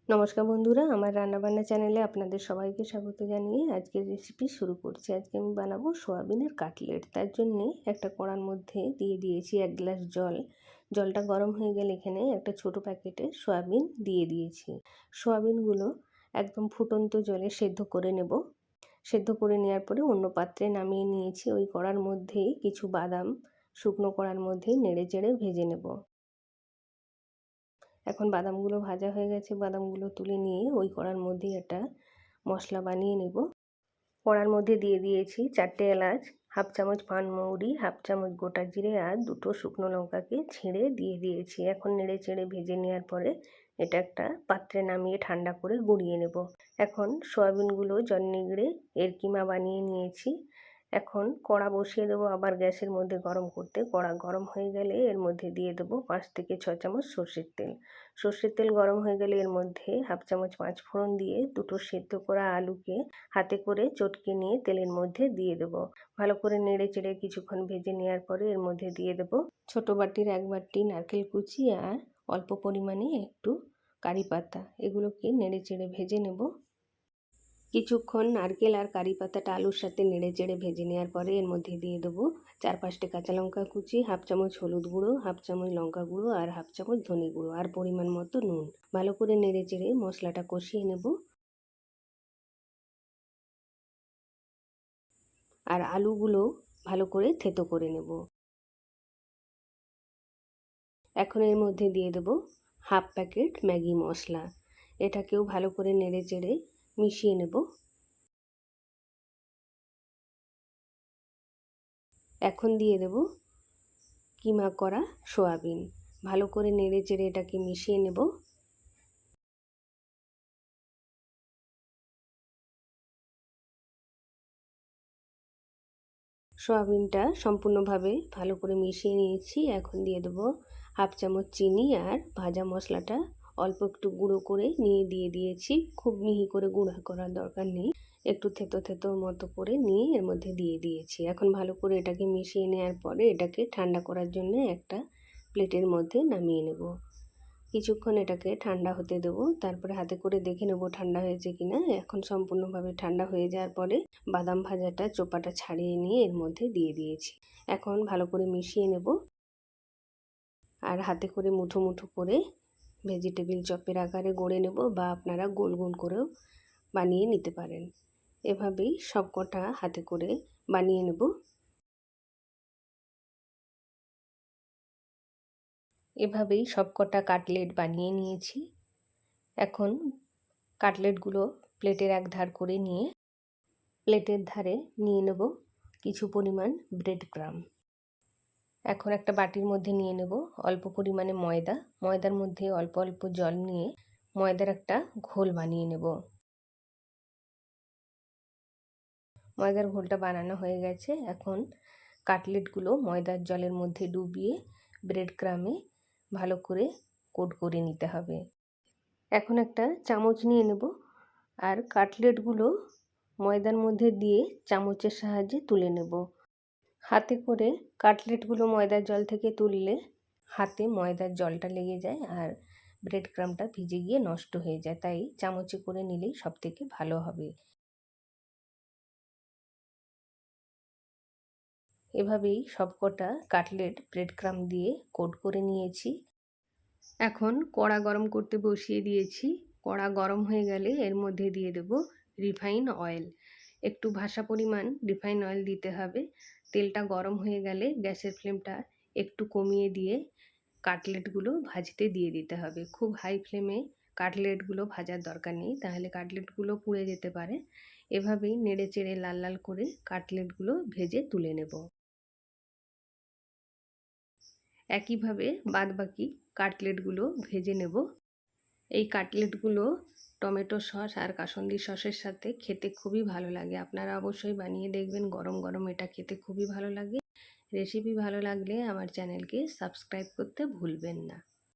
নমস্কার বন্ধুরা, আমার রান্নাবান্না চ্যানেলে আপনাদের সবাইকে স্বাগত জানিয়ে আজকের রেসিপি শুরু করছি। আজকে আমি বানাবো সোয়াবিনের কাটলেট। তার জন্যে একটা কড়ার মধ্যে দিয়ে দিয়েছি 1 গ্লাস জল। জলটা গরম হয়ে গেলে এখানে একটা ছোট প্যাকেটে সোয়াবিন দিয়ে দিয়েছি। সোয়াবিনগুলো একদম ফুটন্ত জলে সেদ্ধ করে নেব। সেদ্ধ করে নেওয়ার পরে অন্য পাত্রে নামিয়ে নিয়েছি। ওই কড়ার মধ্যেই কিছু বাদাম শুকনো কড়ার মধ্যেই নেড়ে চেড়ে ভেজে নেব। এখন বাদামগুলো ভাজা হয়ে গেছে, বাদামগুলো তুলে নিয়ে ওই কড়ার মধ্যেই একটা মশলা বানিয়ে নেব। কড়ার মধ্যে দিয়ে দিয়েছি 4টে এলাচ, হাফ চামচ পানমৌরি, হাফ চামচ গোটা জিরে আর 2টো শুকনো লঙ্কাকে ছিঁড়ে দিয়ে দিয়েছি। এখন নেড়ে চেড়ে ভেজে নেওয়ার পরে এটা একটা পাত্রে নামিয়ে ঠান্ডা করে গুঁড়িয়ে নেব। এখন সয়াবিনগুলো জল নিগড়ে এর কিমা বানিয়ে নিয়েছি। এখন কড়া বসিয়ে দেবো আবার গ্যাসের মধ্যে গরম করতে। কড়া গরম হয়ে গেলে এর মধ্যে দিয়ে দেবো 5 থেকে 6 চামচ সর্ষের তেল। সর্ষের তেল গরম হয়ে গেলে এর মধ্যে হাফ চামচ 5 ফোড়ন দিয়ে 2টো সেদ্ধ করা আলুকে হাতে করে চটকে নিয়ে তেলের মধ্যে দিয়ে দেবো। ভালো করে নেড়ে চেড়ে কিছুক্ষণ ভেজে নেওয়ার পরে এর মধ্যে দিয়ে দেবো ছোটো বাটির 1 বাটি নারকেল কুচি আর অল্প পরিমাণে একটু কারি পাতা। এগুলোকে নেড়ে চেড়ে ভেজে নেব। কিছুক্ষণ নারকেল আর কারি পাতাটা আলুর সাথে নেড়ে চেড়ে ভেজে নেওয়ার পরে এর মধ্যে দিয়ে দেবো 4-5টে কাঁচা লঙ্কা কুচি, হাফ চামচ হলুদ গুঁড়ো, হাফ চামচ লঙ্কা গুঁড়ো আর হাফ চামচ ধনে গুঁড়ো আর পরিমাণ মতো নুন। ভালো করে নেড়ে চেড়ে মশলাটা কষিয়ে নেব। আর আলুগুলো ভালো করে থেতো করে নেব। এখন এর মধ্যে দিয়ে দেব হাফ প্যাকেট ম্যাগি মশলা। এটাকেও ভালো করে নেড়ে চেড়ে মিশিয়ে নেব। এখন দিয়ে দেব কিমা করা সয়াবিন। ভালো করে নেড়ে চেড়ে এটাকে মিশিয়ে নেব। সয়াবিনটা সম্পূর্ণভাবে ভালো করে মিশিয়ে নিয়েছি। এখন দিয়ে দেবো হাফ চামচ চিনি আর ভাজা মশলাটা অল্প একটু গুঁড়ো করে নিয়ে দিয়ে দিয়েছি। খুব মিহি করে গুঁড়া করার দরকার নেই, একটু থেতো থেতো মতো করে নিয়ে এর মধ্যে দিয়ে দিয়েছি। এখন ভালো করে এটাকে মিশিয়ে নেওয়ার পরে এটাকে ঠান্ডা করার জন্য একটা প্লেটের মধ্যে নামিয়ে নেব। কিছুক্ষণ এটাকে ঠান্ডা হতে দেবো, তারপরে হাতে করে দেখে নেব ঠান্ডা হয়েছে কিনা। এখন সম্পূর্ণভাবে ঠান্ডা হয়ে যাওয়ার পরে বাদাম ভাজাটা চোপাটা ছাড়িয়ে নিয়ে এর মধ্যে দিয়ে দিয়েছি। এখন ভালো করে মিশিয়ে নেব আর হাতে করে মুঠো মুঠো করে ভেজিটেবিল চপের আকারে গড়ে নেব, বা আপনারা গোল গোল করেও বানিয়ে নিতে পারেন। এভাবেই সব কটা হাতে করে বানিয়ে নেব। এভাবেই সব কটা কাটলেট বানিয়ে নিয়েছি। এখন কাটলেটগুলো প্লেটের এক ধার করে নিয়ে প্লেটের ধারে নিয়ে নেব কিছু পরিমাণ ব্রেড ক্রাম্ব। এখন একটা বাটির মধ্যে নিয়ে নেব অল্প পরিমাণে ময়দা। ময়দার মধ্যে অল্প অল্প জল নিয়ে ময়দার একটা ঘোল বানিয়ে নেব। ময়দার ঘোলটা বানানো হয়ে গেছে। এখন কাটলেটগুলো ময়দার জলের মধ্যে ডুবিয়ে ব্রেড ক্রাম্বে ভালো করে কোট করে নিতে হবে। এখন একটা চামচ নিয়ে নেব আর কাটলেটগুলো ময়দার মধ্যে দিয়ে চামচের সাহায্যে তুলে নেব। হাতে করে কাটলেটগুলো ময়দার জল থেকে তুললে হাতে ময়দার জলটা লেগে যায় আর ব্রেড ক্রাম্বটা ভিজে গিয়ে নষ্ট হয়ে যায়, তাই চামচে করে নিলেই সবথেকে ভালো হবে। এভাবেই সবকটা কাটলেট ব্রেড ক্রাম্ব দিয়ে কোট করে নিয়েছি। এখন কড়া গরম করতে বসিয়ে দিয়েছি। কড়া গরম হয়ে গেলে এর মধ্যে দিয়ে দেব রিফাইন অয়েল। একটু ভাসা পরিমাণ রিফাইন অয়েল দিতে হবে। তেলটা গরম হয়ে গেলে গ্যাসের ফ্লেমটা একটু কমিয়ে দিয়ে কাটলেটগুলো ভাজতে দিয়ে দিতে হবে। খুব হাই ফ্লেমে কাটলেটগুলো ভাজার দরকার নেই, তাহলে কাটলেটগুলো পুড়ে যেতে পারে। এভাবেই নেড়ে চেড়ে লাল লাল করে কাটলেটগুলো ভেজে তুলে নেব। একইভাবে বাদবাকি কাটলেটগুলো ভেজে নেব। এই কাটলেটগুলো টমেটো সস আর কাসুন্দি সসের সাথে খেতে খুবই ভালো লাগে। আপনারা অবশ্যই বানিয়ে দেখবেন, গরম গরম এটা খেতে খুবই ভালো লাগে। রেসিপি ভালো লাগলে আমার চ্যানেলকে সাবস্ক্রাইব করতে ভুলবেন না।